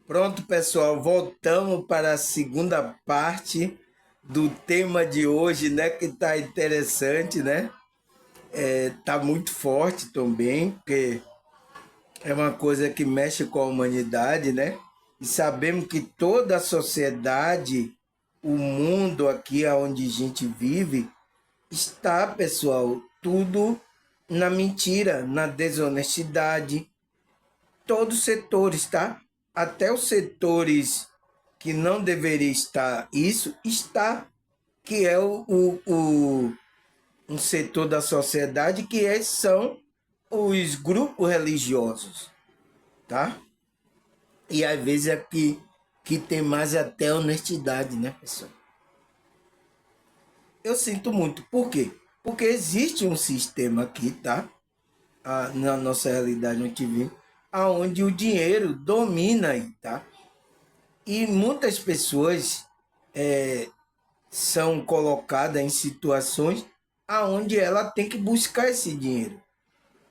Pronto, pessoal, voltamos para a segunda parte do tema de hoje, né? Que tá interessante, né? Tá muito forte também, porque é uma coisa que mexe com a humanidade, né? E sabemos que toda a sociedade, o mundo aqui onde a gente vive, está, pessoal, tudo na mentira, na desonestidade, todos os setores, tá? Até os setores que não deveria estar, isso está, que é um setor da sociedade são os grupos religiosos, tá? E às vezes é que tem mais até honestidade, né, pessoal? Eu sinto muito. Por quê? Porque existe um sistema aqui, tá? Na nossa realidade onde vivemos, aonde o dinheiro domina aí, tá? E muitas pessoas são colocadas em situações aonde ela tem que buscar esse dinheiro.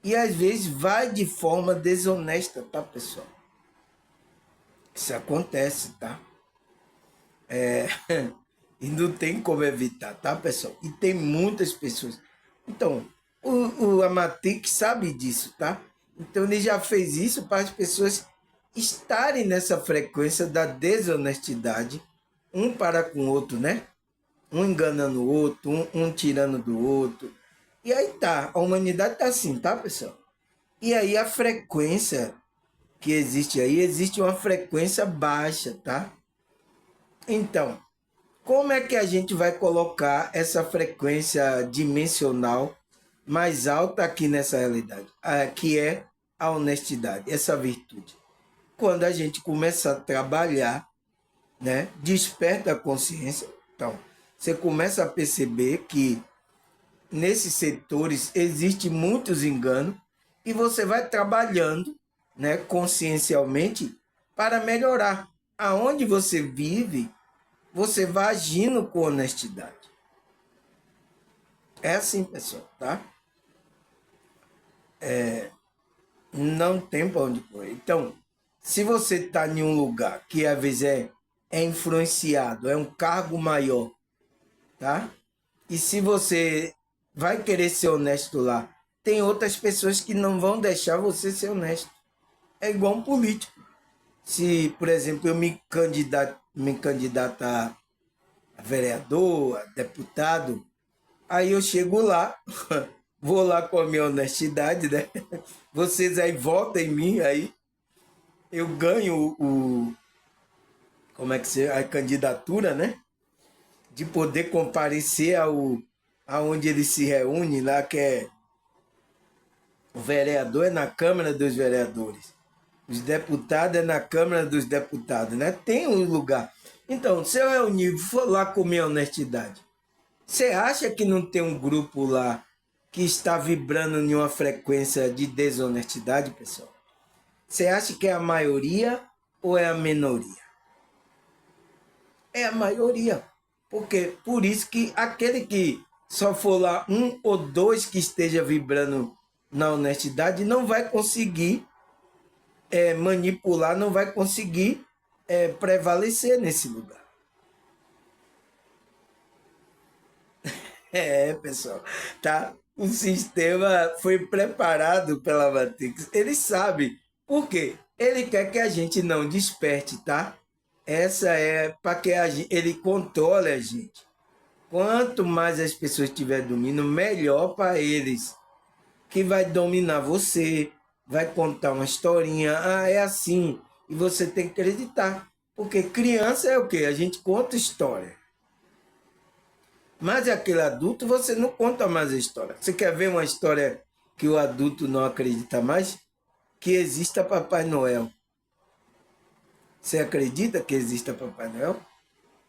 E às vezes vai de forma desonesta, tá, pessoal? Isso acontece, tá? E não tem como evitar, tá, pessoal? E tem muitas pessoas. Então, o Amatic sabe disso, tá? Então ele já fez isso para as pessoas estarem nessa frequência da desonestidade, um para com o outro, né? Um enganando o outro, um tirando do outro. E aí tá, a humanidade tá assim, tá, pessoal? E aí a frequência que existe aí, existe uma frequência baixa, tá? Então, como é que a gente vai colocar essa frequência dimensional mais alta aqui nessa realidade? Que é a honestidade, essa virtude. Quando a gente começa a trabalhar, né, desperta a consciência, então, você começa a perceber que nesses setores existe muitos enganos e você vai trabalhando, né, consciencialmente para melhorar. Aonde você vive, você vai agindo com honestidade. É assim, pessoal, tá? Não tem para onde correr. Então, se você está em um lugar que às vezes é influenciado, é um cargo maior, tá? E se você vai querer ser honesto lá, tem outras pessoas que não vão deixar você ser honesto. É igual um político. Se, por exemplo, eu me candidatar a vereador, a deputado, aí eu chego lá, vou lá com a minha honestidade, né? Vocês aí votam em mim, aí eu ganho como é que se a candidatura, né? De poder comparecer aonde ele se reúne lá, que é o vereador é na Câmara dos Vereadores. Os deputados é na Câmara dos Deputados, né? Tem um lugar. Então, se eu reunir, for lá com minha honestidade, você acha que não tem um grupo lá que está vibrando em uma frequência de desonestidade, pessoal? Você acha que é a maioria ou é a minoria? É a maioria. Porque por isso que aquele que só for lá um ou dois que esteja vibrando na honestidade não vai conseguir manipular, não vai conseguir prevalecer nesse lugar. Pessoal, tá? O sistema foi preparado pela Matrix. Ele sabe. Por quê? Ele quer que a gente não desperte, tá? Essa é para que ele controle a gente. Quanto mais as pessoas tiverem domínio, melhor para eles. Que vai dominar você, vai contar uma historinha. Ah, é assim. E você tem que acreditar. Porque criança é o quê? A gente conta história. Mas aquele adulto, você não conta mais a história. Você quer ver uma história que o adulto não acredita mais? Que exista Papai Noel. Você acredita que exista Papai Noel?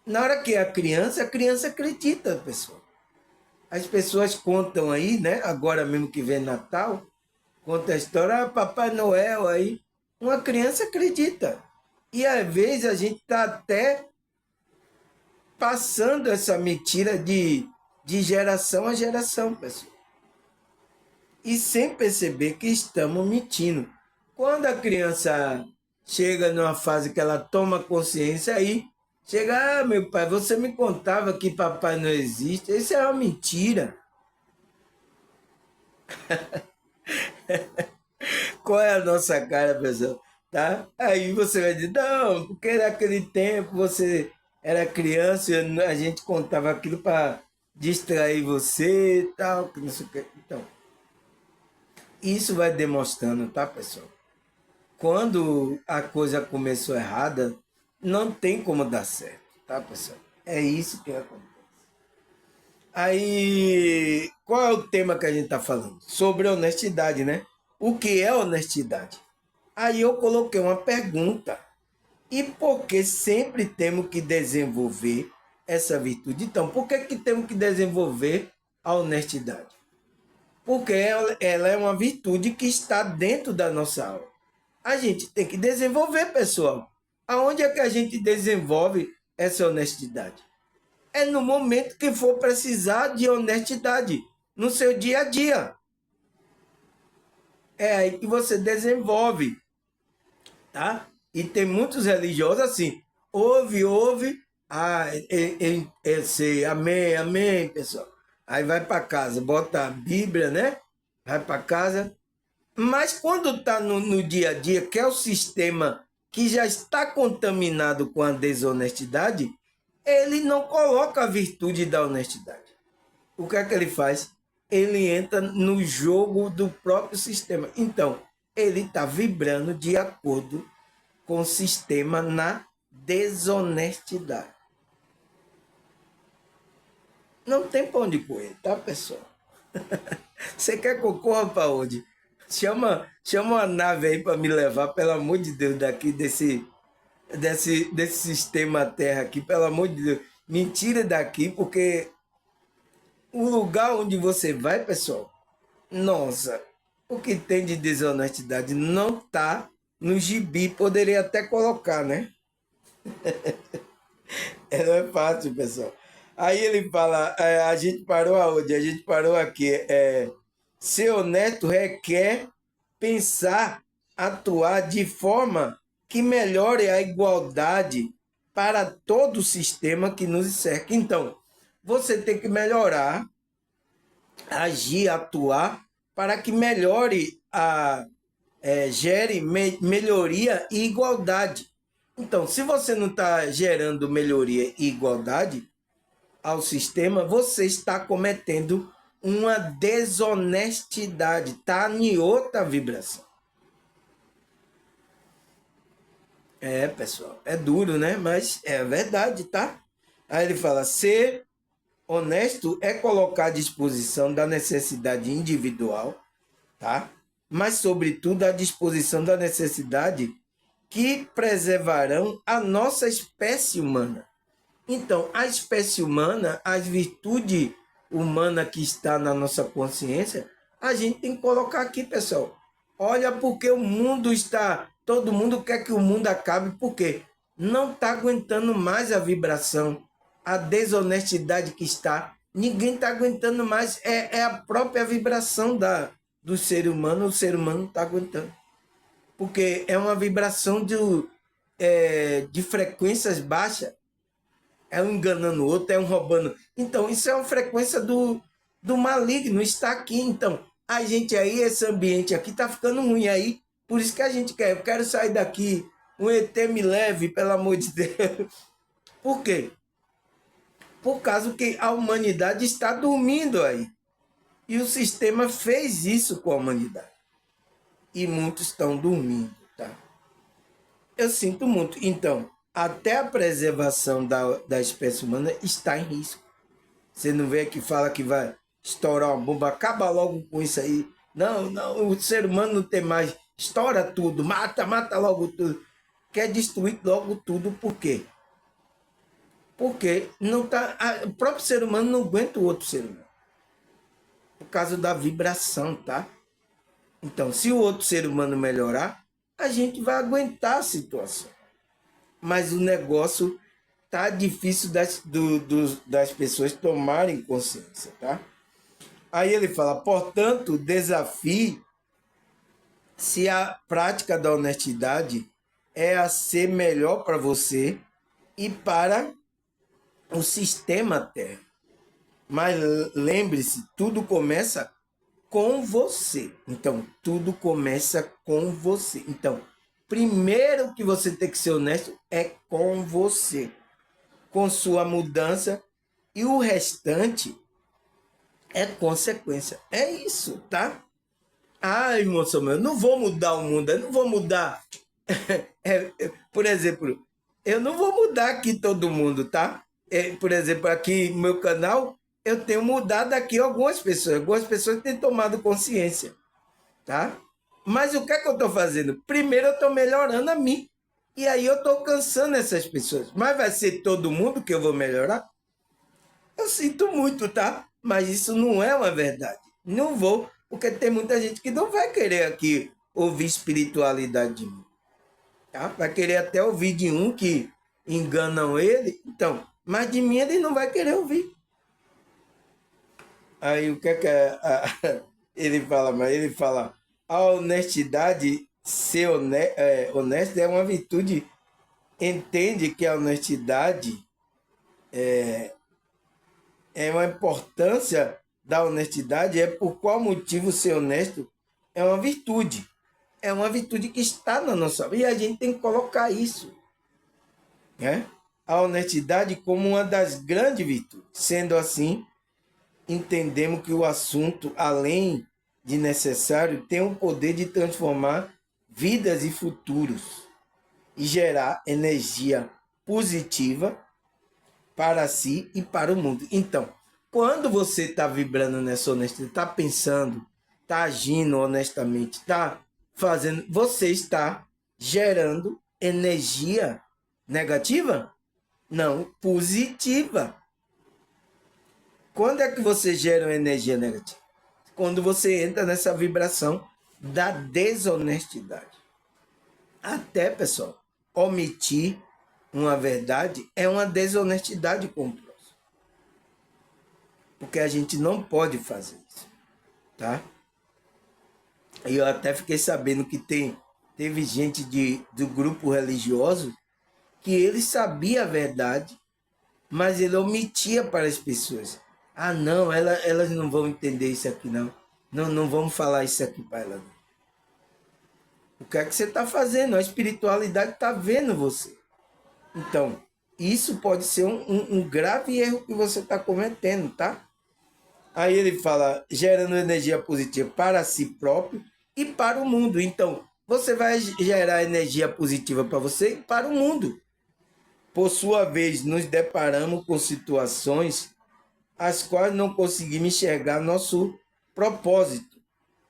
Na hora que é a criança acredita, pessoal. As pessoas contam aí, né? Agora mesmo que vem Natal, conta a história, Papai Noel aí. Uma criança acredita. E às vezes a gente está até passando essa mentira de geração a geração, pessoal. E sem perceber que estamos mentindo. Quando a criança chega numa fase que ela toma consciência aí, chega, ah, meu pai, você me contava que papai não existe. Isso é uma mentira. Qual é a nossa cara, pessoal? Tá? Aí você vai dizer, não, porque naquele tempo você era criança e a gente contava aquilo para distrair você e tal, que não sei o que. Então, isso vai demonstrando, tá, pessoal? Quando a coisa começou errada, não tem como dar certo, tá, pessoal? É isso que acontece. Aí, qual é o tema que a gente está falando? Sobre honestidade, né? O que é honestidade? Aí eu coloquei uma pergunta. E por que sempre temos que desenvolver essa virtude? Então, por que temos que desenvolver a honestidade? Porque ela é uma virtude que está dentro da nossa alma. A gente tem que desenvolver, pessoal. Aonde é que a gente desenvolve essa honestidade? É no momento que for precisar de honestidade, no seu dia a dia. É aí que você desenvolve, tá? E tem muitos religiosos assim, ouve, eu sei, amém, amém, pessoal. Aí vai para casa, bota a Bíblia, né? Vai para casa. Mas quando está no dia a dia, que é o sistema que já está contaminado com a desonestidade, ele não coloca a virtude da honestidade. O que é que ele faz? Ele entra no jogo do próprio sistema. Então, ele está vibrando de acordo com o sistema na desonestidade. Não tem pão de coelho, tá, pessoal? Você quer que eu corra para onde? Chama uma nave aí para me levar, pelo amor de Deus, daqui desse sistema Terra aqui, pelo amor de Deus. Me tira daqui, porque o lugar onde você vai, pessoal, nossa, o que tem de desonestidade não tá no gibi. Poderia até colocar, né? É, não é fácil, pessoal. Aí ele fala, a gente parou aonde? A gente parou aqui. Ser honesto requer pensar, atuar de forma que melhore a igualdade para todo o sistema que nos cerca. Então, você tem que melhorar, agir, atuar para que melhore gere melhoria e igualdade. Então, se você não está gerando melhoria e igualdade ao sistema, você está cometendo uma desonestidade, está em outra vibração. É, pessoal, é duro, né? Mas é verdade, tá? Aí ele fala: ser honesto é colocar à disposição da necessidade individual, tá? Mas, sobretudo, à disposição da necessidade que preservarão a nossa espécie humana. Então, a espécie humana, as virtudes humanas que está na nossa consciência, a gente tem que colocar aqui, pessoal. Olha porque o mundo está... Todo mundo quer que o mundo acabe, porque não está aguentando mais a vibração, a desonestidade que está. Ninguém está aguentando mais. É a própria vibração do ser humano, o ser humano não está aguentando. Porque é uma vibração de frequências baixas. É um enganando o outro, é um roubando. Então, isso é uma frequência do maligno, está aqui. Então, a gente aí, esse ambiente aqui está ficando ruim aí. Por isso que a gente quer. Eu quero sair daqui. Um ET me leve, pelo amor de Deus. Por quê? Por causa que a humanidade está dormindo aí. E o sistema fez isso com a humanidade. E muitos estão dormindo, tá? Eu sinto muito. Então, até a preservação da espécie humana está em risco. Você não vê que fala que vai estourar uma bomba, acaba logo com isso aí. Não, não, o ser humano não tem mais. Estoura tudo, mata logo tudo. Quer destruir logo tudo, por quê? Porque não tá, o próprio ser humano não aguenta o outro ser humano. Por causa da vibração, tá? Então, se o outro ser humano melhorar, a gente vai aguentar a situação. Mas o negócio tá difícil das pessoas tomarem consciência, tá? Aí ele fala, portanto, desafie-se a prática da honestidade é a ser melhor para você e para o sistema Terra. Mas lembre-se, tudo começa com você. Então, tudo começa com você. Então, primeiro que você tem que ser honesto é com você, com sua mudança, e o restante é consequência. É isso, tá? Ah, irmão Samuel, eu não vou mudar o mundo, eu não vou mudar. Por exemplo, eu não vou mudar aqui todo mundo, tá? Por exemplo, aqui no meu canal, eu tenho mudado aqui algumas pessoas têm tomado consciência, tá? Mas o que é que eu estou fazendo? Primeiro eu estou melhorando a mim. E aí eu estou alcançando essas pessoas. Mas vai ser todo mundo que eu vou melhorar? Eu sinto muito, tá? Mas isso não é uma verdade. Não vou, porque tem muita gente que não vai querer aqui ouvir espiritualidade de mim. Tá? Vai querer até ouvir de um que enganam ele. Então, mas de mim ele não vai querer ouvir. Aí o que é que ele fala? Mas ele fala, a honestidade, ser honesto é uma virtude. Entende que a honestidade é uma importância da honestidade, é por qual motivo ser honesto é uma virtude. É uma virtude que está na nossa vida e a gente tem que colocar isso, né? A honestidade como uma das grandes virtudes. Sendo assim, entendemos que o assunto, além de necessário, tem o poder de transformar vidas e futuros e gerar energia positiva para si e para o mundo. Então, quando você está vibrando nessa honestidade, está pensando, está agindo honestamente, está fazendo, você está gerando energia negativa? Não, positiva. Quando é que você gera uma energia negativa? Quando você entra nessa vibração da desonestidade. Até, pessoal, omitir uma verdade é uma desonestidade com o próximo. Porque a gente não pode fazer isso, tá? E eu até fiquei sabendo que teve gente do grupo religioso que ele sabia a verdade, mas ele omitia para as pessoas. Ah, não, elas não vão entender isso aqui, não. Não vamos falar isso aqui para elas. O que é que você está fazendo? A espiritualidade está vendo você. Então, isso pode ser um grave erro que você está cometendo, tá? Aí ele fala, gerando energia positiva para si próprio e para o mundo. Então, você vai gerar energia positiva para você e para o mundo. Por sua vez, nos deparamos com situações as quais não conseguimos enxergar nosso propósito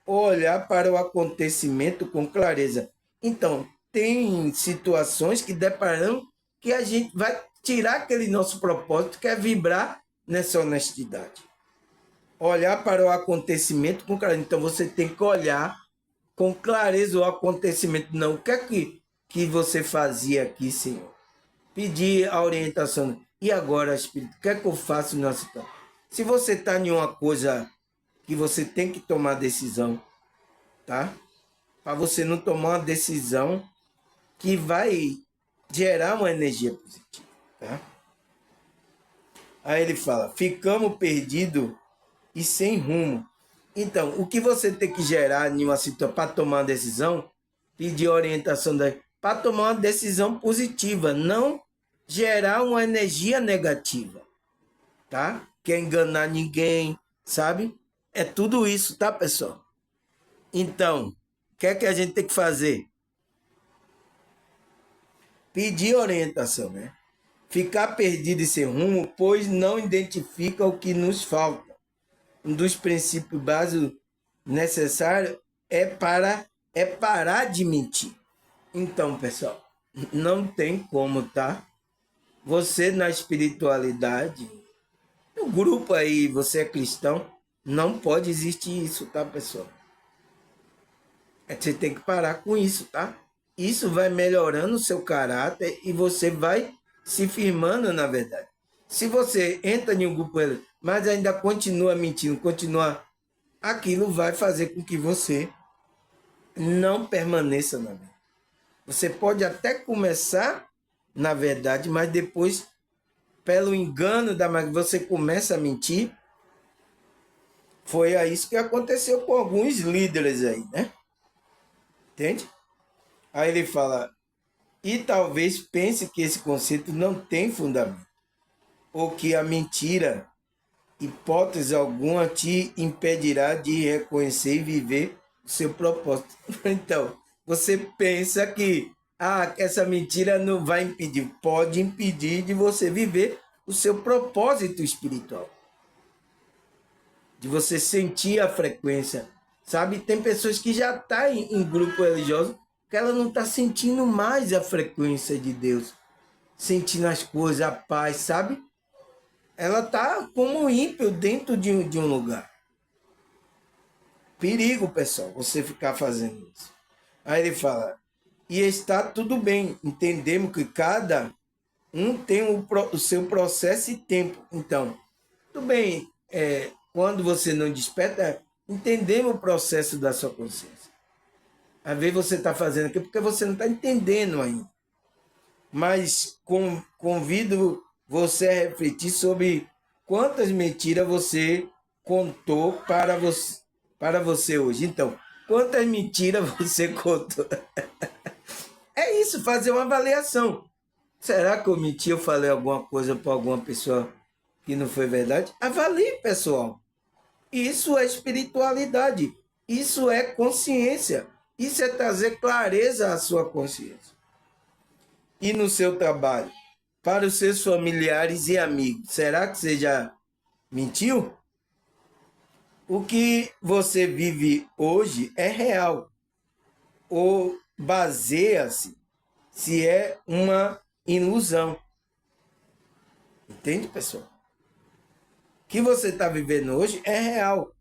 ou olhar para o acontecimento com clareza. Então, tem situações que deparamos que a gente vai tirar aquele nosso propósito, que é vibrar nessa honestidade. Olhar para o acontecimento com clareza. Então, você tem que olhar com clareza o acontecimento. Não, o que é que você fazia aqui, Senhor? Pedir a orientação. E agora, Espírito, o que é que eu faço nessa situação? Se você está em uma coisa que você tem que tomar decisão, tá? Para você não tomar uma decisão que vai gerar uma energia positiva, tá? Aí ele fala, ficamos perdidos e sem rumo. Então, o que você tem que gerar em uma situação para tomar uma decisão, pedir orientação para tomar uma decisão positiva, não gerar uma energia negativa, tá? Quer enganar ninguém, sabe? É tudo isso, tá, pessoal? Então, o que é que a gente tem que fazer? Pedir orientação, né? Ficar perdido e sem rumo, pois não identifica o que nos falta. Um dos princípios básicos necessários é parar de mentir. Então, pessoal, não tem como, tá? Você na espiritualidade, no grupo aí, você é cristão, não pode existir isso, tá, pessoal? Você tem que parar com isso, tá? Isso vai melhorando o seu caráter e você vai se firmando na verdade. Se você entra em um grupo, mas ainda continua mentindo, aquilo vai fazer com que você não permaneça na verdade. Você pode até começar, na verdade, mas depois, pelo engano da magia, você começa a mentir. Foi isso que aconteceu com alguns líderes aí, né? Entende? Aí ele fala, e talvez pense que esse conceito não tem fundamento, ou que a mentira, hipótese alguma, te impedirá de reconhecer e viver o seu propósito. Então, você pensa que essa mentira não vai impedir, pode impedir de você viver o seu propósito espiritual, de você sentir a frequência, sabe? Tem pessoas que já estão em grupo religioso que ela não está sentindo mais a frequência de Deus, sentindo as coisas, a paz, sabe? Ela está como ímpio dentro de um lugar. Perigo, pessoal, você ficar fazendo isso. Aí ele fala, e está tudo bem, entendemos que cada um tem o seu processo e tempo. Então, tudo bem, quando você não desperta, entendemos o processo da sua consciência. Às vezes você está fazendo aquilo porque você não está entendendo ainda. Mas convido você a refletir sobre quantas mentiras você contou para você hoje. Então, quantas mentiras você contou? É isso, fazer uma avaliação. Será que eu menti, eu falei alguma coisa para alguma pessoa que não foi verdade? Avalie, pessoal. Isso é espiritualidade. Isso é consciência. Isso é trazer clareza à sua consciência. E no seu trabalho, para os seus familiares e amigos, será que você já mentiu? O que você vive hoje é real ou baseia-se se é uma ilusão. Entende, pessoal? O que você está vivendo hoje é real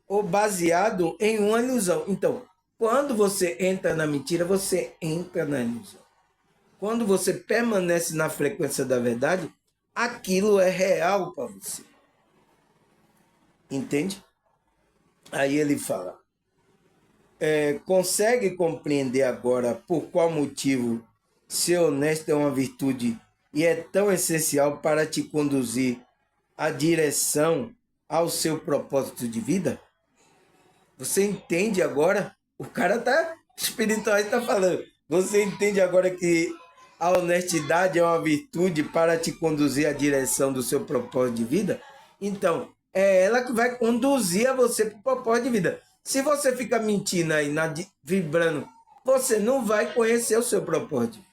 ou baseado em uma ilusão. Então, quando você entra na mentira, você entra na ilusão. Quando você permanece na frequência da verdade, aquilo é real para você. Entende? Aí ele fala, consegue compreender agora por qual motivo ser honesto é uma virtude e é tão essencial para te conduzir à direção ao seu propósito de vida? Você entende agora? O cara tá espiritual, está falando. Você entende agora que a honestidade é uma virtude para te conduzir à direção do seu propósito de vida? Então, é ela que vai conduzir a você para o propósito de vida. Se você fica mentindo aí, vibrando, você não vai conhecer o seu propósito.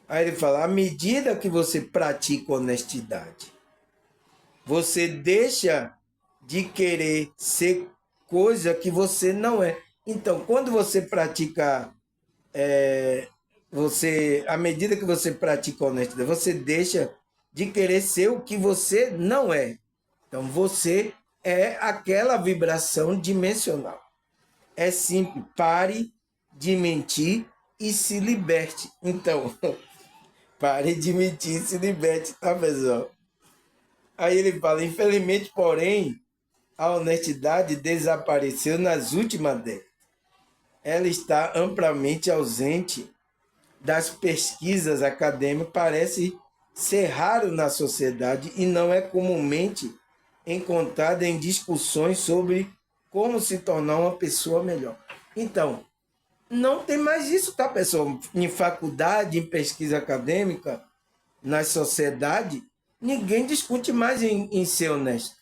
Aí ele fala, à medida que você pratica honestidade, você deixa de querer ser coisa que você não é. Então, quando você pratica, à medida que você pratica a honestidade, você deixa de querer ser o que você não é. Então, você é aquela vibração dimensional. É simples, pare de mentir e se liberte. Então, pare de mentir e se liberte, tá, pessoal? Aí ele fala, infelizmente, porém, a honestidade desapareceu nas últimas décadas. Ela está amplamente ausente das pesquisas acadêmicas, parece ser raro na sociedade e não é comumente encontrada em discussões sobre como se tornar uma pessoa melhor. Então, não tem mais isso, tá, pessoal? Em faculdade, em pesquisa acadêmica, na sociedade, ninguém discute mais em ser honesto.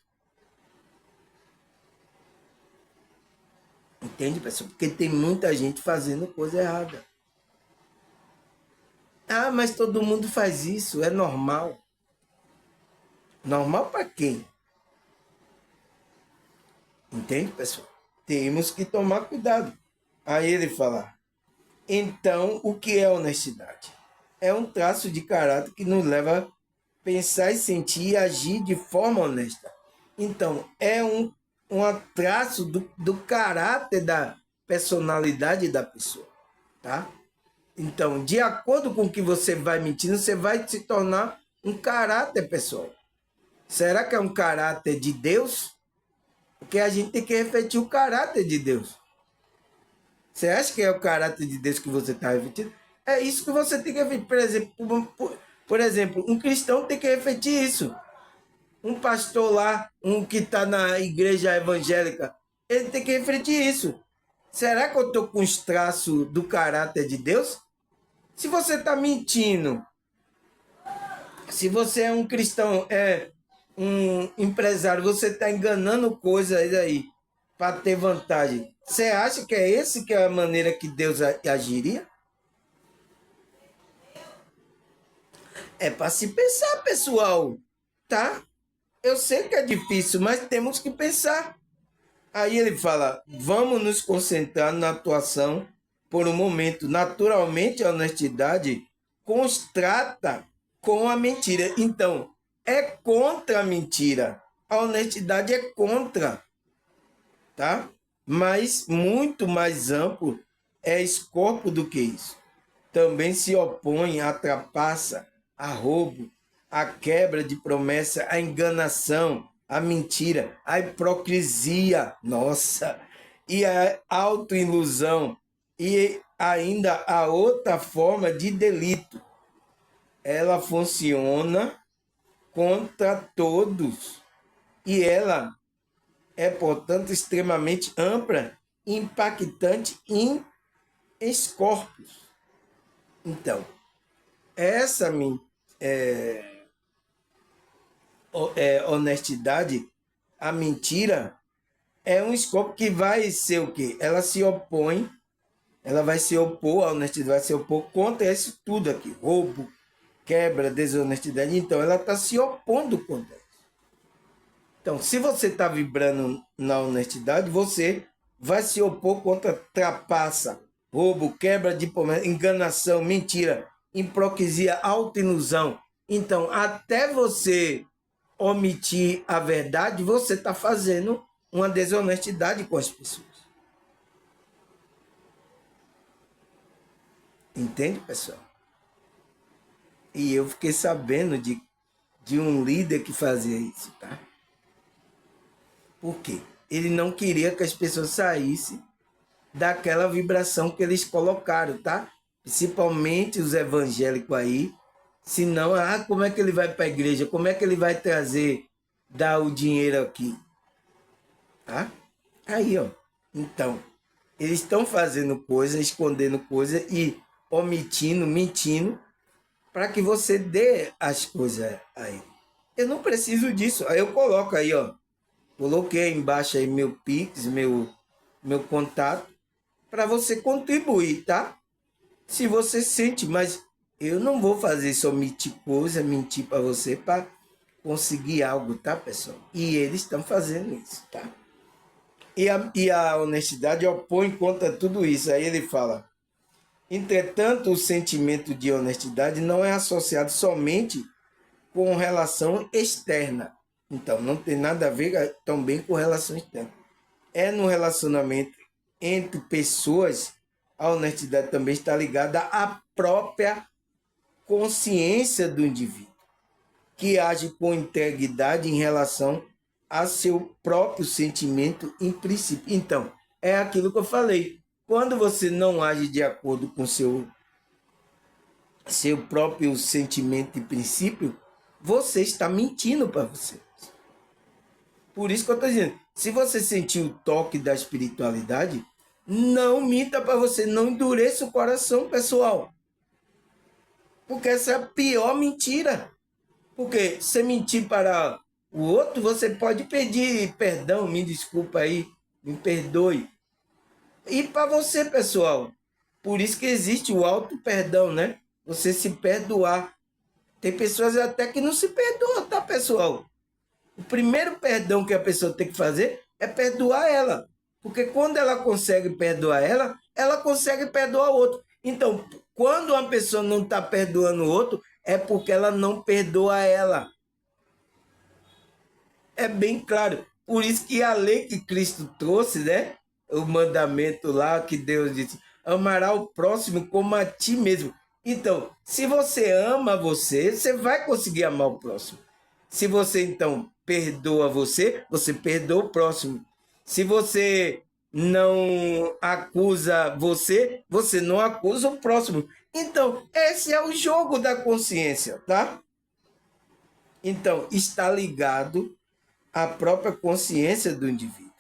Entende, pessoal? Porque tem muita gente fazendo coisa errada. Ah, mas todo mundo faz isso, é normal. Normal para quem? Entende, pessoal? Temos que tomar cuidado. Aí ele fala, então, o que é honestidade? É um traço de caráter que nos leva a pensar e sentir e agir de forma honesta. Então, é um traço do caráter da personalidade da pessoa, tá? Então, de acordo com o que você vai mentindo, você vai se tornar um caráter pessoal. Será que é um caráter de Deus? Porque a gente tem que refletir o caráter de Deus. Você acha que é o caráter de Deus que você está refletindo? É isso que você tem que refletir. Por exemplo, um cristão tem que refletir isso. Um pastor lá, um que está na igreja evangélica, ele tem que refletir isso. Será que eu estou com os traços do caráter de Deus? Se você está mentindo, se você é um cristão, é um empresário, você está enganando coisas aí para ter vantagem. Você acha que é esse que é a maneira que Deus agiria? É para se pensar, pessoal, tá? Eu sei que é difícil, mas temos que pensar. Aí ele fala: vamos nos concentrar na atuação por um momento. Naturalmente, a honestidade constrata com a mentira. Então, é contra a mentira. A honestidade é contra, tá? Mas muito mais amplo é escopo do que isso. Também se opõe à trapaça, a roubo, a quebra de promessa, a enganação, a mentira, a hipocrisia, nossa, e a autoilusão, e ainda a outra forma de delito. Ela funciona contra todos e ela é, portanto, extremamente ampla, impactante em escorpos. Então, essa honestidade, a mentira, é um escopo que vai ser o quê? Ela se opõe, ela vai se opor, a honestidade vai se opor contra isso tudo aqui, roubo, quebra, desonestidade. Então, ela está se opondo contra isso. Então, se você está vibrando na honestidade, você vai se opor contra trapaça, roubo, quebra de promessa, enganação, mentira, hipocrisia, autoilusão. Então, até você omitir a verdade, você está fazendo uma desonestidade com as pessoas. Entende, pessoal? E eu fiquei sabendo de um líder que fazia isso, tá? Por quê? Ele não queria que as pessoas saíssem daquela vibração que eles colocaram, tá? Principalmente os evangélicos aí. Senão, como é que ele vai para a igreja? Como é que ele vai dar o dinheiro aqui? Tá? Aí, ó. Então, eles estão fazendo coisa, escondendo coisa e omitindo, mentindo, para que você dê as coisas a ele. Eu não preciso disso. Aí eu coloco aí, ó. Coloquei embaixo aí meu Pix, meu contato, para você contribuir, tá? Se você sente, mas eu não vou fazer só omitir coisa, mentir para você para conseguir algo, tá, pessoal? E eles estão fazendo isso, tá? E a honestidade opõe contra tudo isso. Aí ele fala: entretanto, o sentimento de honestidade não é associado somente com relação externa. Então, não tem nada a ver também com relação externa. É no relacionamento entre pessoas, a honestidade também está ligada à própria consciência do indivíduo, que age com integridade em relação a seu próprio sentimento em princípio. Então, é aquilo que eu falei. Quando você não age de acordo com seu próprio sentimento e princípio, você está mentindo para você. Por isso que eu estou dizendo, se você sentir o toque da espiritualidade, não minta para você, não endureça o coração, pessoal. Porque essa é a pior mentira. Porque se mentir para o outro, você pode pedir perdão, me desculpa aí, me perdoe. E para você, pessoal, por isso que existe o auto-perdão, né? Você se perdoar. Tem pessoas até que não se perdoam, tá, pessoal? O primeiro perdão que a pessoa tem que fazer é perdoar ela. Porque quando ela consegue perdoar ela consegue perdoar o outro. Então, quando uma pessoa não está perdoando o outro, é porque ela não perdoa ela. É bem claro. Por isso que a lei que Cristo trouxe, né? O mandamento lá que Deus disse: amará o próximo como a ti mesmo. Então, se você ama você, você vai conseguir amar o próximo. Se você, então, perdoa você, você perdoa o próximo. Se você não acusa você, você não acusa o próximo. Então, esse é o jogo da consciência, tá? Então, está ligado à própria consciência do indivíduo,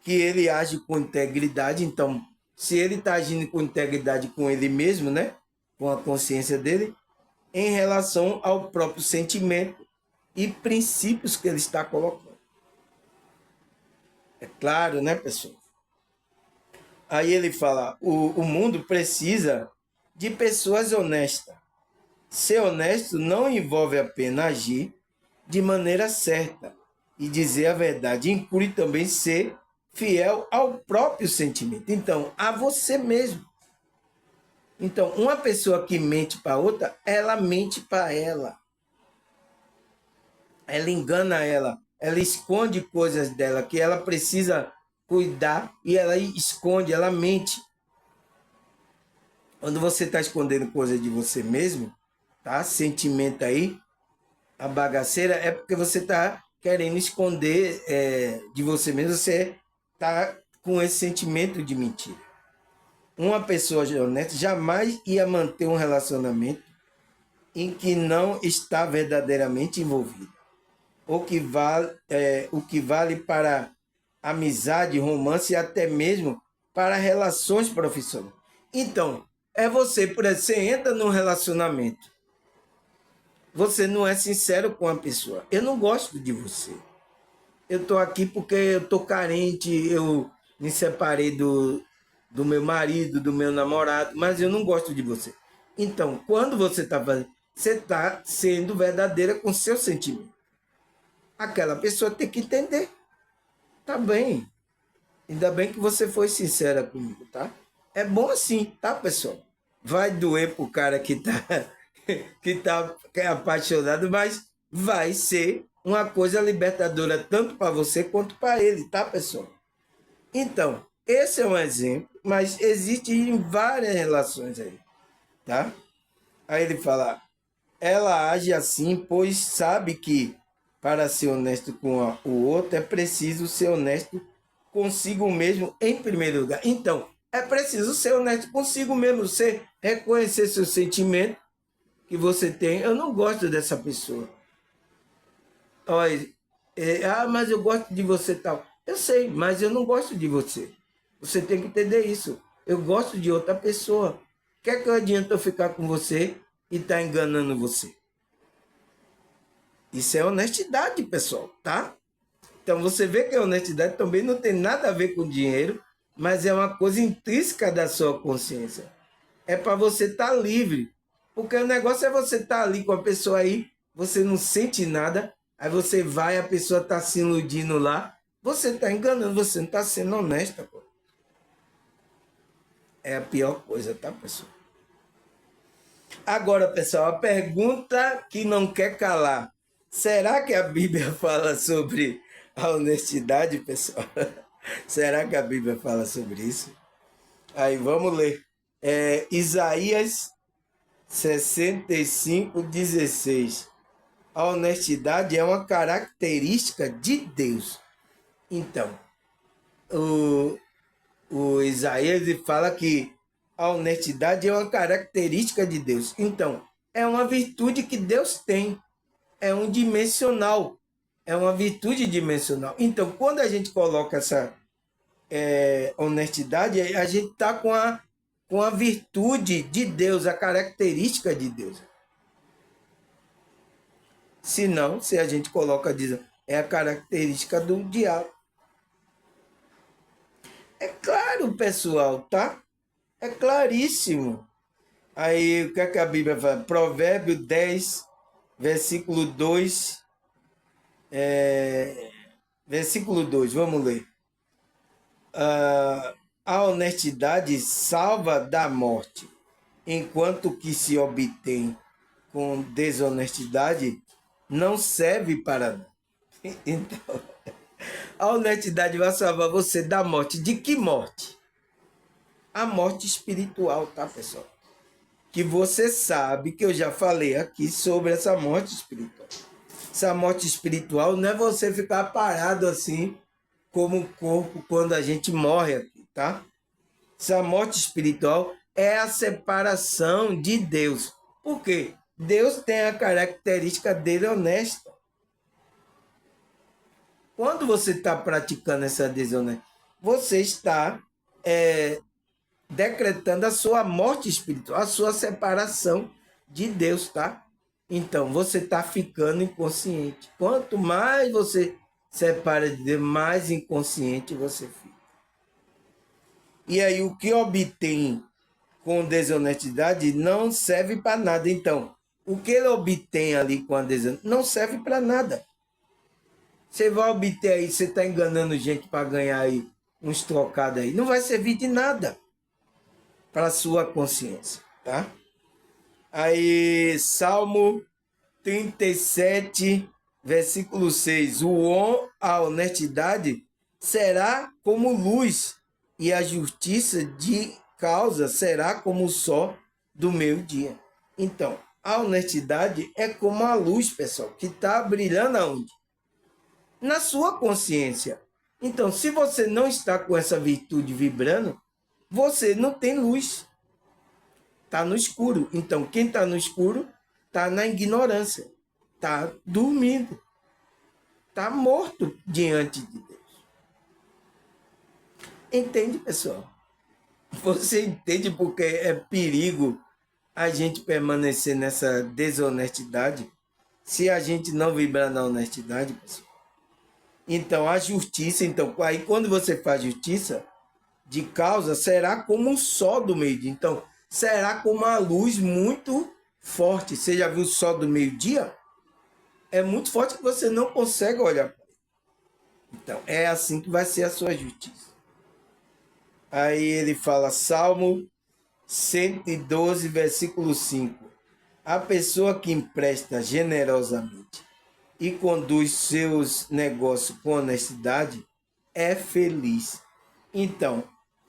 que ele age com integridade. Então, se ele está agindo com integridade com ele mesmo, né? Com a consciência dele, em relação ao próprio sentimento e princípios que ele está colocando. É claro, né, pessoal? Aí ele fala, o mundo precisa de pessoas honestas. Ser honesto não envolve apenas agir de maneira certa e dizer a verdade, inclui também ser fiel ao próprio sentimento. Então, a você mesmo. Então, uma pessoa que mente para outra, ela mente para ela. Ela engana ela esconde coisas dela que ela precisa cuidar e ela esconde, ela mente. Quando você está escondendo coisas de você mesmo, tá? Sentimento aí, a bagaceira, é porque você está querendo esconder de você mesmo, você está com esse sentimento de mentira. Uma pessoa honesta jamais ia manter um relacionamento em que não está verdadeiramente envolvida. O que vale para amizade, romance e até mesmo para relações profissionais. Então, você, por exemplo, você entra num relacionamento, você não é sincero com a pessoa. Eu não gosto de você. Eu estou aqui porque eu estou carente, eu me separei do meu marido, do meu namorado, mas eu não gosto de você. Então, quando você está fazendo, você está sendo verdadeira com seu sentimento. Aquela pessoa tem que entender. Tá bem. Ainda bem que você foi sincera comigo, tá? É bom assim, tá, pessoal? Vai doer pro cara que é apaixonado, mas vai ser uma coisa libertadora tanto para você quanto para ele, tá, pessoal? Então, esse é um exemplo, mas existe em várias relações aí, tá? Aí ele fala, ela age assim, pois sabe que para ser honesto com o outro é preciso ser honesto consigo mesmo em primeiro lugar. Então, é preciso ser honesto consigo mesmo, você reconhecer seu sentimento que você tem. Eu não gosto dessa pessoa. Olha, mas eu gosto de você tal. Eu sei, mas eu não gosto de você. Você tem que entender isso. Eu gosto de outra pessoa. Quer que adianta eu ficar com você e estar enganando você? Isso é honestidade, pessoal, tá? Então você vê que a honestidade também não tem nada a ver com dinheiro, mas é uma coisa intrínseca da sua consciência. É para você estar livre. Porque o negócio é você estar ali com a pessoa aí, você não sente nada, aí você vai, a pessoa está se iludindo lá, você está enganando, você não está sendo honesta, pô. É a pior coisa, tá, pessoal? Agora, pessoal, a pergunta que não quer calar. Será que a Bíblia fala sobre a honestidade, pessoal? Será que a Bíblia fala sobre isso? Aí vamos ler. Isaías 65:16. A honestidade é uma característica de Deus. Então, o, o Isaías fala que a honestidade é uma característica de Deus. Então, é uma virtude que Deus tem. É um dimensional. É uma virtude dimensional. Então, quando a gente coloca essa honestidade, a gente está com a virtude de Deus, a característica de Deus. Se não, se a gente coloca, diz, é a característica do diabo. É claro, pessoal, tá? É claríssimo. Aí, o que é que a Bíblia fala? Provérbio 10, versículo 2. Versículo 2, vamos ler. A honestidade salva da morte, enquanto que se obtém com desonestidade não serve para nada. Então, a honestidade vai salvar você da morte. De que morte? A morte espiritual, tá, pessoal? Que você sabe que eu já falei aqui sobre essa morte espiritual. Essa morte espiritual não é você ficar parado assim, como o corpo quando a gente morre aqui, tá? Essa morte espiritual é a separação de Deus. Por quê? Deus tem a característica dele honesta. Quando você está praticando essa desonestidade, você está decretando a sua morte espiritual, a sua separação de Deus, tá? Então, você está ficando inconsciente. Quanto mais você separa de Deus, mais inconsciente você fica. E aí, o que obtém com desonestidade não serve para nada. Então, o que ele obtém ali com a desonestidade não serve para nada. Você vai obter aí, você está enganando gente para ganhar aí uns trocados aí. Não vai servir de nada para a sua consciência, tá? Aí, Salmo 37, versículo 6. A honestidade será como luz, e a justiça de causa será como o sol do meio-dia. Então, a honestidade é como a luz, pessoal, que está brilhando aonde? Na sua consciência. Então, se você não está com essa virtude vibrando, você não tem luz. Está no escuro. Então, quem está no escuro está na ignorância. Está dormindo. Está morto diante de Deus. Entende, pessoal? Você entende porque é perigo a gente permanecer nessa desonestidade se a gente não vibrar na honestidade, pessoal? Então, a justiça, então, aí quando você faz justiça de causa, será como um sol do meio-dia. Então, será como uma luz muito forte. Você já viu o sol do meio-dia? É muito forte que você não consegue olhar para ele. Então, é assim que vai ser a sua justiça. Aí ele fala, Salmo 112, versículo 5. A pessoa que empresta generosamente e conduz seus negócios com honestidade é feliz. Então,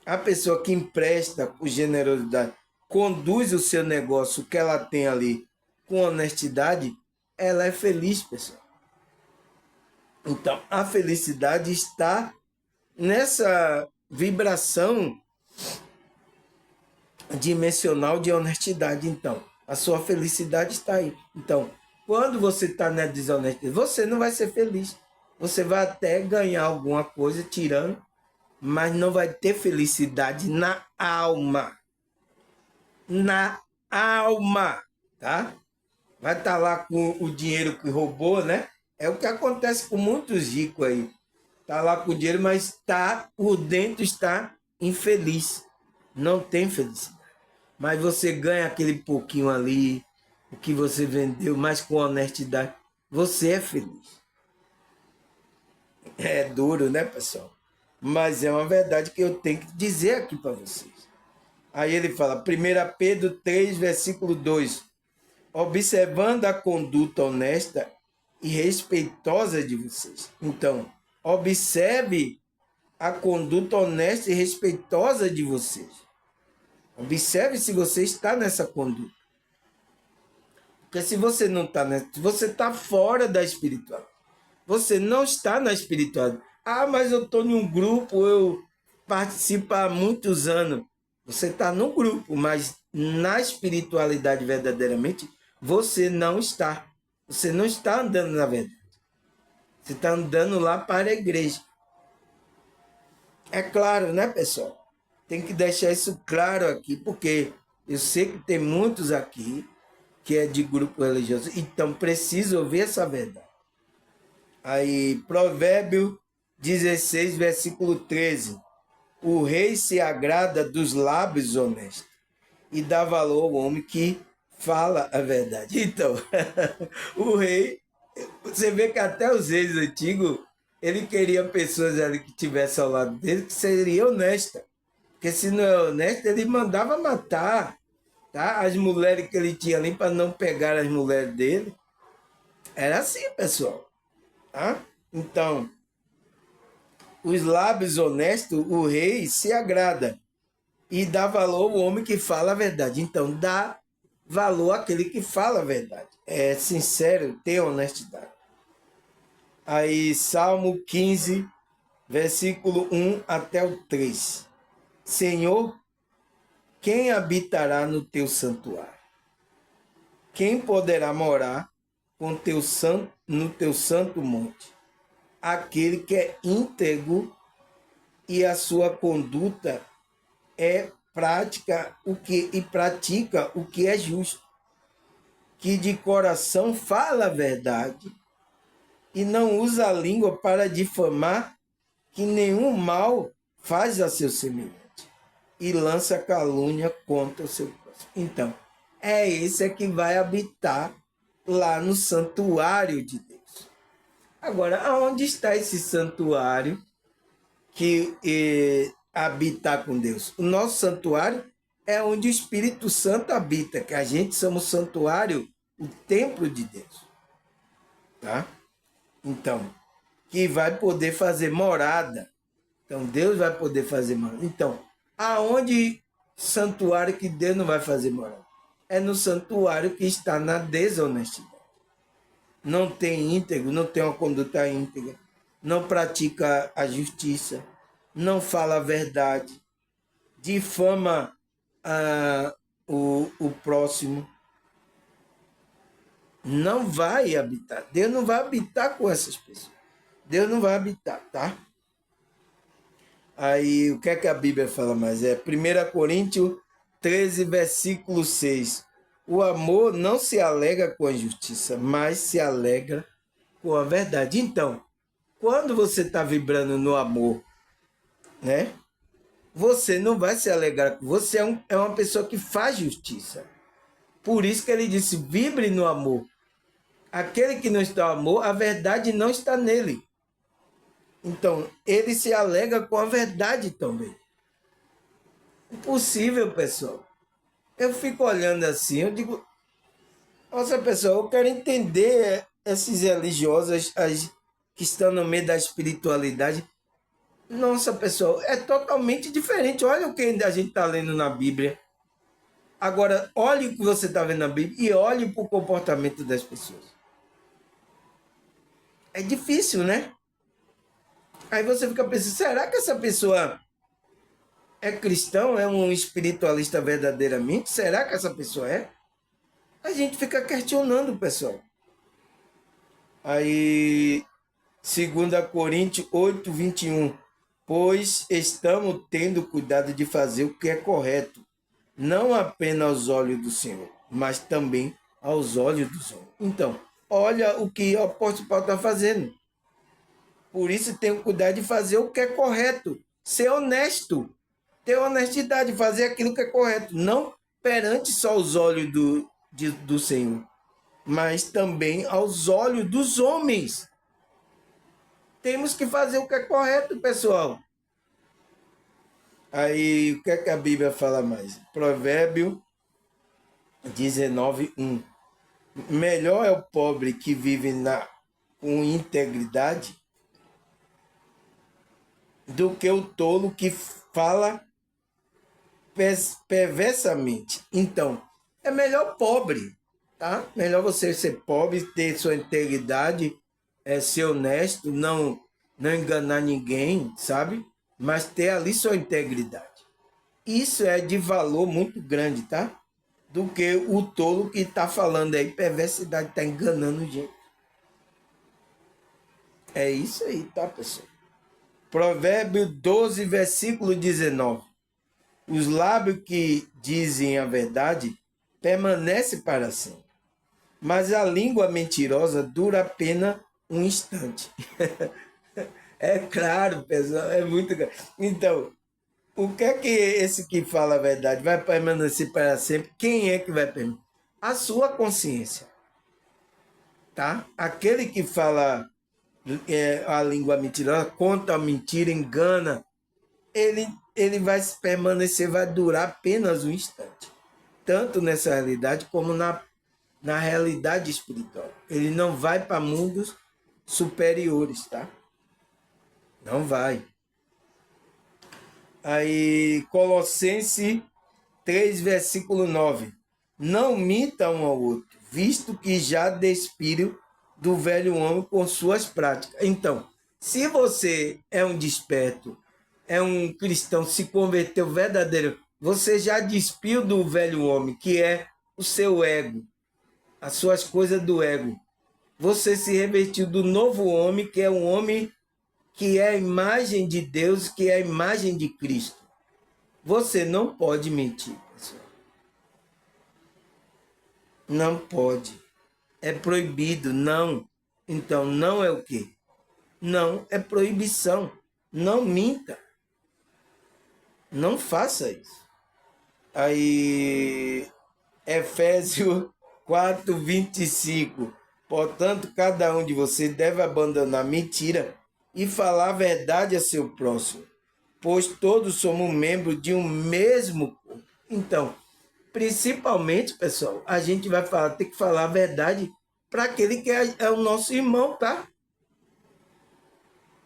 a pessoa que empresta com generosidade, conduz o seu negócio que ela tem ali com honestidade, ela é feliz, pessoal. Então, a felicidade está nessa vibração dimensional de honestidade. Então, a sua felicidade está aí. Então, quando você está na desonestidade, você não vai ser feliz. Você vai até ganhar alguma coisa tirando, mas não vai ter felicidade na alma. Na alma, tá? Vai estar lá com o dinheiro que roubou, né? É o que acontece com muitos ricos aí. Tá lá com o dinheiro, mas tá por dentro está infeliz. Não tem felicidade. Mas você ganha aquele pouquinho ali, o que você vendeu, mas com honestidade, você é feliz. É duro, né, pessoal? Mas é uma verdade que eu tenho que dizer aqui para vocês. Aí ele fala, 1 Pedro 3, versículo 2. Observando a conduta honesta e respeitosa de vocês. Então, observe a conduta honesta e respeitosa de vocês. Observe se você está nessa conduta. Porque se você não está nessa, você está fora da espiritual. Você não está na espiritual. Ah, mas eu estou em um grupo, eu participo há muitos anos. Você está no grupo, mas na espiritualidade verdadeiramente, você não está. Você não está andando na verdade. Você está andando lá para a igreja. É claro, né, pessoal? Tem que deixar isso claro aqui, porque eu sei que tem muitos aqui que é de grupo religioso, então precisa ouvir essa verdade. Aí, Provérbio 16, versículo 13. O rei se agrada dos lábios honestos e dá valor ao homem que fala a verdade. Então, o rei, você vê que até os reis antigos, ele queria pessoas ali que estivessem ao lado dele que seria honesta. Porque se não é honesto, ele mandava matar, tá? As mulheres que ele tinha ali para não pegar as mulheres dele. Era assim, pessoal. Tá? Então, os lábios honestos, o rei se agrada e dá valor ao homem que fala a verdade. Então, dá valor àquele que fala a verdade. É sincero, tem honestidade. Aí, Salmo 15, versículo 1 até o 3. Senhor, quem habitará no teu santuário? Quem poderá morar no teu santo monte? Aquele que é íntegro e a sua conduta é pratica o que é justo, que de coração fala a verdade e não usa a língua para difamar, que nenhum mal faz a seu semelhante e lança calúnia contra o seu próximo. Então, é esse que vai habitar lá no santuário de Deus. Agora, aonde está esse santuário que habitar com Deus? O nosso santuário é onde o Espírito Santo habita, que a gente somos santuário, o templo de Deus. Tá? Então, que vai poder fazer morada. Então, Deus vai poder fazer morada. Então, aonde santuário que Deus não vai fazer morada? É no santuário que está na desonestidade. Não tem íntegro, não tem uma conduta íntegra, não pratica a justiça, não fala a verdade, difama o próximo. Não vai habitar. Deus não vai habitar com essas pessoas. Deus não vai habitar, tá? Aí, o que é que a Bíblia fala mais? 1 Coríntios 13, versículo 6. O amor não se alegra com a injustiça, mas se alegra com a verdade. Então, quando você está vibrando no amor, né? Você não vai se alegrar. Você é uma pessoa que faz justiça. Por isso que ele disse, vibre no amor. Aquele que não está no amor, a verdade não está nele. Então, ele se alegra com a verdade também. Impossível, pessoal. Eu fico olhando assim, eu digo, nossa, pessoal, eu quero entender esses religiosos que estão no meio da espiritualidade. Nossa, pessoal, é totalmente diferente. Olha o que a gente está lendo na Bíblia. Agora, olhe o que você está vendo na Bíblia e olhe para o comportamento das pessoas. É difícil, né? Aí você fica pensando, será que essa pessoa é cristão? É um espiritualista verdadeiramente? Será que essa pessoa é? A gente fica questionando, pessoal. Aí, 2 Coríntios 8, 21. Pois estamos tendo cuidado de fazer o que é correto, não apenas aos olhos do Senhor, mas também aos olhos dos homens. Então, olha o que o apóstolo Paulo está fazendo. Por isso, tenho cuidado de fazer o que é correto, ser honesto, ter honestidade, fazer aquilo que é correto, não perante só os olhos do Senhor, mas também aos olhos dos homens. Temos que fazer o que é correto, pessoal. Aí, o que é que a Bíblia fala mais? Provérbio 19, 1. Melhor é o pobre que vive com integridade do que o tolo que fala perversamente. Então, é melhor pobre, tá? Melhor você ser pobre, ter sua integridade, ser honesto, não enganar ninguém, sabe? Mas ter ali sua integridade. Isso é de valor muito grande, tá? Do que o tolo que está falando aí, perversidade, está enganando gente. É isso aí, tá, pessoal? Provérbio 12, versículo 19. Os lábios que dizem a verdade permanecem para sempre, mas a língua mentirosa dura apenas um instante. É claro, pessoal, é muito claro. Então, o que é que esse que fala a verdade vai permanecer para sempre? Quem é que vai permanecer? A sua consciência, tá? Aquele que fala a língua mentirosa, conta a mentira, engana, ele vai permanecer, vai durar apenas um instante. Tanto nessa realidade como na realidade espiritual. Ele não vai para mundos superiores, tá? Não vai. Aí, Colossenses 3, versículo 9. Não minta um ao outro, visto que já despiram do velho homem com suas práticas. Então, Se você é um desperto, é um cristão, se converteu verdadeiro, você já despiu do velho homem, que é o seu ego, as suas coisas do ego. Você se revestiu do novo homem, que é um homem que é a imagem de Deus, que é a imagem de Cristo. Você não pode mentir, pessoal. Não pode. É proibido, não. Então, não é o quê? Não, é proibição. Não minta. Não faça isso. Aí, Efésios 4:25. Portanto, cada um de vocês deve abandonar mentira e falar a verdade a seu próximo, pois todos somos membros de um mesmo corpo. Então, principalmente, pessoal, a gente vai falar, tem que falar a verdade para aquele que é o nosso irmão, tá?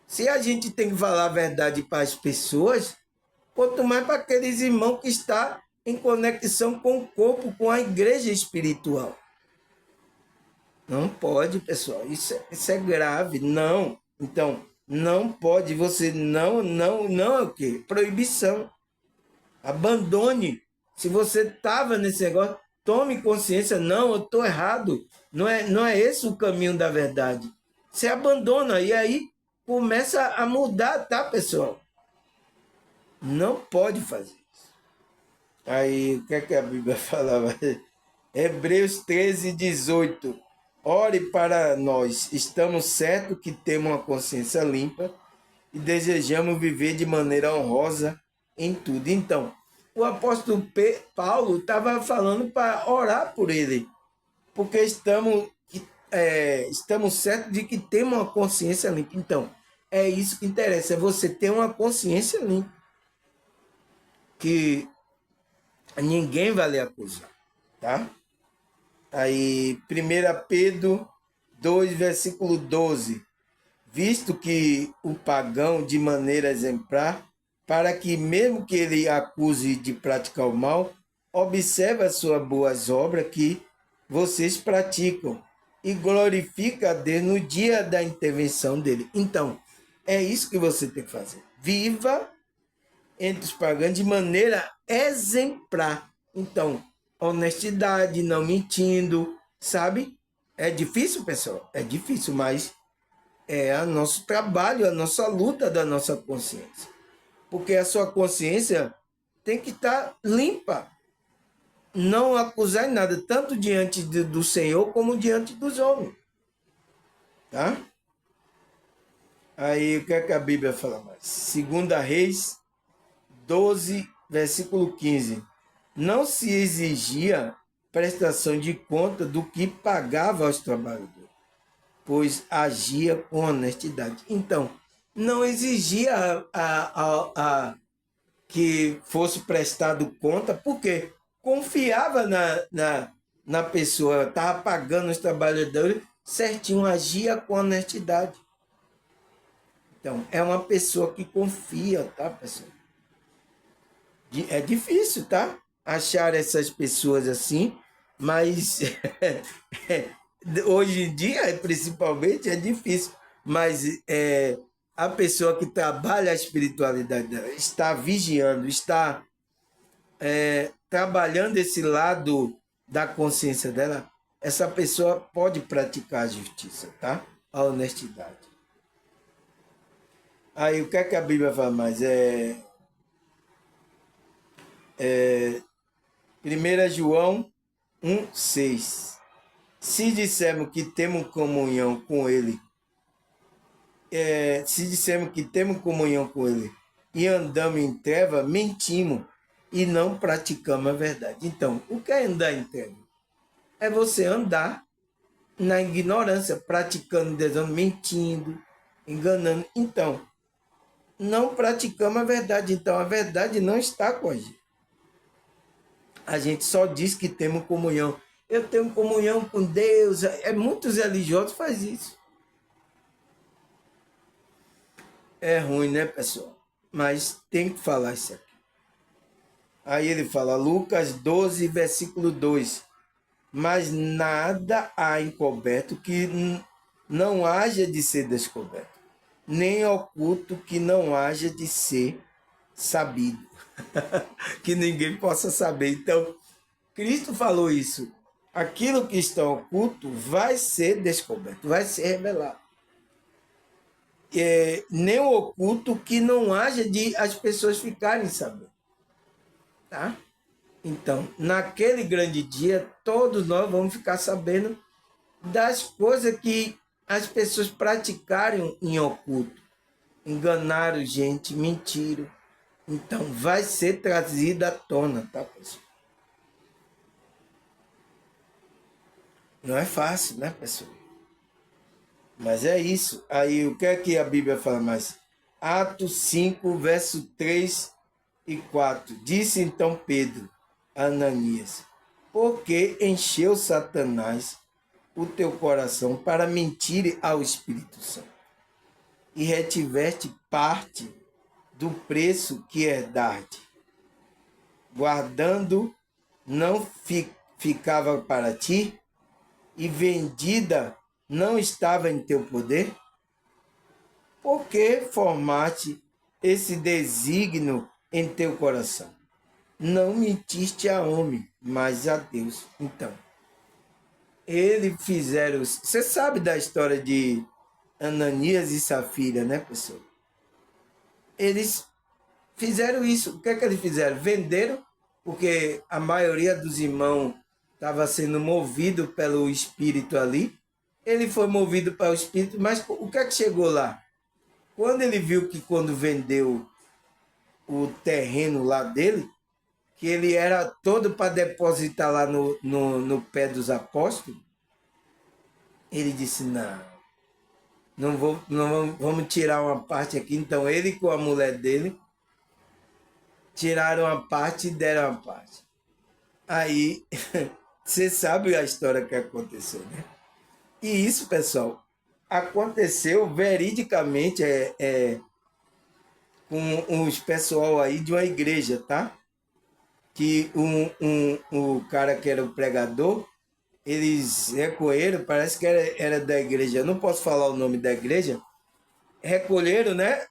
Se a gente tem que falar a verdade para as pessoas, quanto mais para aqueles irmãos que estão em conexão com o corpo, com a igreja espiritual. Não pode, pessoal. Isso é grave. Não. Então, não pode. Você não é o quê? Proibição. Abandone. Se você estava nesse negócio, tome consciência. Não, eu estou errado. Não é esse o caminho da verdade. Você abandona e aí começa a mudar, tá, pessoal? Não pode fazer isso. Aí, o que é que a Bíblia falava? Hebreus 13:18. Ore para nós. Estamos certos que temos uma consciência limpa e desejamos viver de maneira honrosa em tudo. Então, o apóstolo Paulo estava falando para orar por ele, porque estamos certos de que temos uma consciência limpa. Então, é isso que interessa, é você ter uma consciência limpa, que ninguém vai lhe acusar, tá? Aí, 1 Pedro 2, versículo 12. Visto que o pagão, de maneira exemplar, para que, mesmo que ele acuse de praticar o mal, observe as suas boas obras que vocês praticam e glorifica a Deus no dia da intervenção dele. Então, é isso que você tem que fazer. Viva entre os pagãos de maneira exemplar. Então, honestidade, não mentindo, sabe? É difícil, pessoal? É difícil, mas é o nosso trabalho, a nossa luta da nossa consciência. Porque a sua consciência tem que estar limpa. Não acusar em nada, tanto diante do Senhor como diante dos homens. Tá? Aí, o que é que a Bíblia fala mais? 2 Reis 12, versículo 15. Não se exigia prestação de conta do que pagava aos trabalhadores, pois agia com honestidade. Então, não exigia que fosse prestado conta, porque confiava na pessoa, estava pagando os trabalhadores certinho, agia com honestidade. Então, é uma pessoa que confia, tá, pessoal? É difícil, tá? Achar essas pessoas assim, mas hoje em dia, principalmente, é difícil. Mas a pessoa que trabalha a espiritualidade dela, está vigiando, está trabalhando esse lado da consciência dela, essa pessoa pode praticar a justiça, tá? A honestidade. Aí, o que é que a Bíblia fala mais? 1 João 1:6. Se dissermos que temos comunhão com Ele, e andamos em treva, mentimos e não praticamos a verdade. Então, o que é andar em treva? É você andar na ignorância, praticando desonra, mentindo, enganando. Então, não praticamos a verdade. Então, a verdade não está com a gente. A gente só diz que temos comunhão. Eu tenho comunhão com Deus. Muitos religiosos fazem isso. É ruim, né, pessoal? Mas tem que falar isso aqui. Aí ele fala, Lucas 12, versículo 2. Mas nada há encoberto que não haja de ser descoberto. nem oculto que não haja de ser sabido. Que ninguém possa saber. Então, Cristo falou isso. Aquilo que está oculto vai ser descoberto, vai ser revelado. Nem o oculto que não haja de as pessoas ficarem sabendo. Tá? Então, naquele grande dia, todos nós vamos ficar sabendo das coisas que as pessoas praticaram em oculto. Enganaram gente, mentiram. Então, vai ser trazida à tona, tá, pessoal? Não é fácil, né, pessoal? Mas é isso. Aí, o que é que a Bíblia fala mais? Atos 5, verso 3 e 4. Disse então Pedro a Ananias: por que encheu Satanás o teu coração para mentir ao Espírito Santo? E retiveste parte do preço que herdaste, guardando não ficava para ti, e vendida não estava em teu poder? Por que formaste esse desígnio em teu coração? Não mentiste a homem, mas a Deus. Então, eles fizeram... Você sabe da história de Ananias e Safira, né, pessoal? Eles fizeram isso. O que é que eles fizeram? Venderam, porque a maioria dos irmãos estava sendo movido pelo Espírito ali. Ele foi movido pelo Espírito, mas o que é que chegou lá? Quando ele viu que quando vendeu o terreno lá dele, que ele era todo para depositar lá no pé dos apóstolos, ele disse, não vamos tirar uma parte aqui. Então ele com a mulher dele tiraram uma parte e deram uma parte. Aí, você sabe a história que aconteceu, né? E isso, pessoal, aconteceu veridicamente com os pessoal aí de uma igreja, tá? Que o cara que era o pregador, eles recolheram, parece que era da igreja, eu não posso falar o nome da igreja, recolheram, né,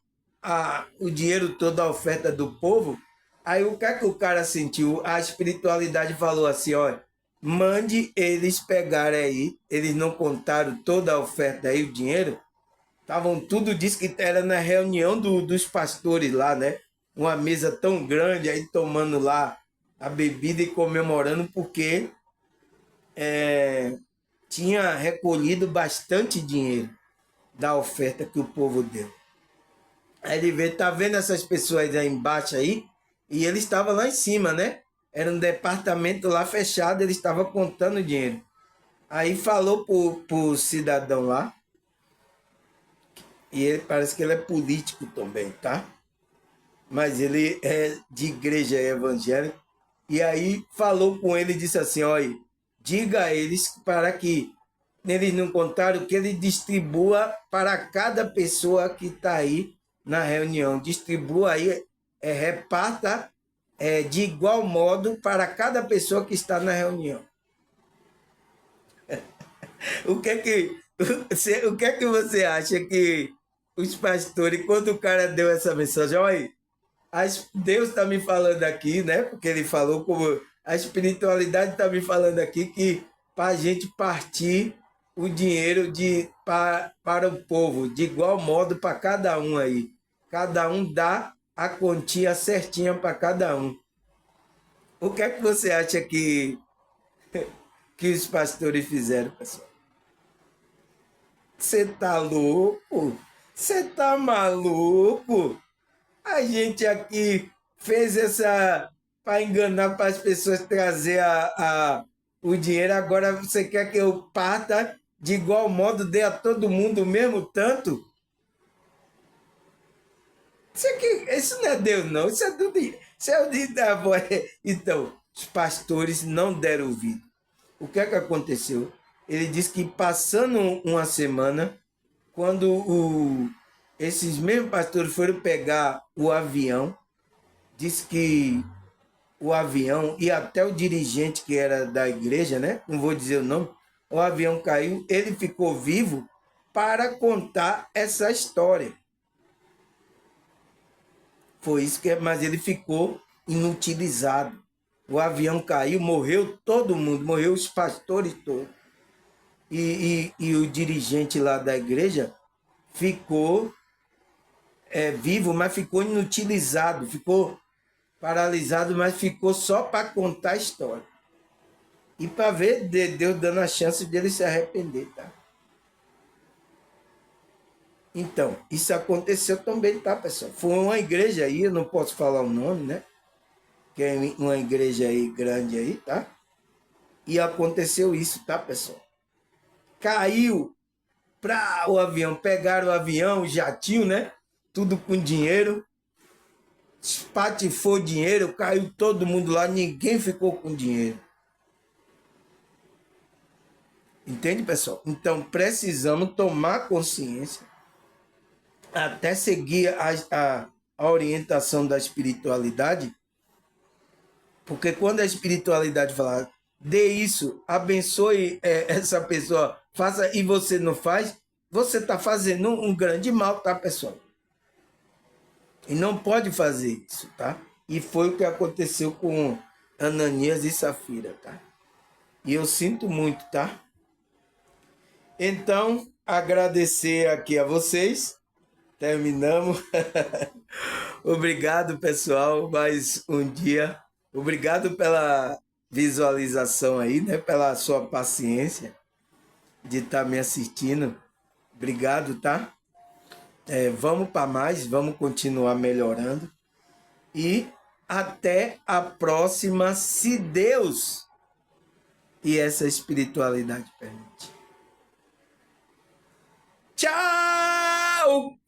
o dinheiro todo, a oferta do povo. Aí o que é que o cara sentiu? A espiritualidade falou assim, olha, mande eles pegarem aí, eles não contaram toda a oferta aí, o dinheiro, estavam tudo, disse que era na reunião dos pastores lá, né, uma mesa tão grande, aí tomando lá a bebida e comemorando, porque tinha recolhido bastante dinheiro da oferta que o povo deu. Aí ele vê, tá vendo essas pessoas aí embaixo aí? E ele estava lá em cima, né? Era um departamento lá fechado, ele estava contando dinheiro. Aí falou pro cidadão lá, e ele parece que ele é político também, tá? Mas ele é de igreja evangélica. E aí falou com ele e disse assim, olha, diga a eles para que eles não contaram, que ele distribua para cada pessoa que está aí na reunião. Distribua aí, reparta de igual modo para cada pessoa que está na reunião. O que é que você acha que os pastores, quando o cara deu essa mensagem, olha, Deus está me falando aqui, né? Porque ele falou como a espiritualidade está me falando aqui que para a gente partir o dinheiro para o povo, de igual modo para cada um aí. Cada um dá a quantia certinha para cada um. O que é que você acha que os pastores fizeram, pessoal? Você tá louco? Você tá maluco? A gente aqui fez essa para enganar para as pessoas trazer o dinheiro. Agora você quer que eu parta de igual modo, dê a todo mundo o mesmo tanto? Isso não é Deus, não. Isso é o dia da voz. Então, os pastores não deram ouvido. O que é que aconteceu? Ele disse que passando uma semana, quando esses mesmos pastores foram pegar o avião, disse que o avião e até o dirigente que era da igreja, né? Não vou dizer o nome, o avião caiu, ele ficou vivo para contar essa história. Foi isso que, mas ele ficou inutilizado. O avião caiu, morreu todo mundo, morreu os pastores todos. E o dirigente lá da igreja ficou vivo, mas ficou inutilizado, ficou paralisado, mas ficou só para contar a história. E para ver Deus dando a chance dele se arrepender, tá? Então, isso aconteceu também, tá, pessoal? Foi uma igreja aí, eu não posso falar o nome, né? Que é uma igreja aí grande aí, tá? E aconteceu isso, tá, pessoal? Caiu para o avião, pegaram o avião, o jatinho, né? Tudo com dinheiro, espatifou dinheiro, caiu todo mundo lá, ninguém ficou com dinheiro. Entende, pessoal? Então precisamos tomar consciência, até seguir a orientação da espiritualidade, porque quando a espiritualidade falar, dê isso, abençoe essa pessoa, faça e você não faz, você está fazendo um grande mal, tá, pessoal? E não pode fazer isso, tá? E foi o que aconteceu com Ananias e Safira, tá? E eu sinto muito, tá? Então, agradecer aqui a vocês. Terminamos. Obrigado, pessoal, mais um dia. Obrigado pela visualização aí, né? Pela sua paciência de estar me assistindo. Obrigado, tá? Vamos para mais, vamos continuar melhorando. E até a próxima, se Deus e essa espiritualidade permite. Tchau!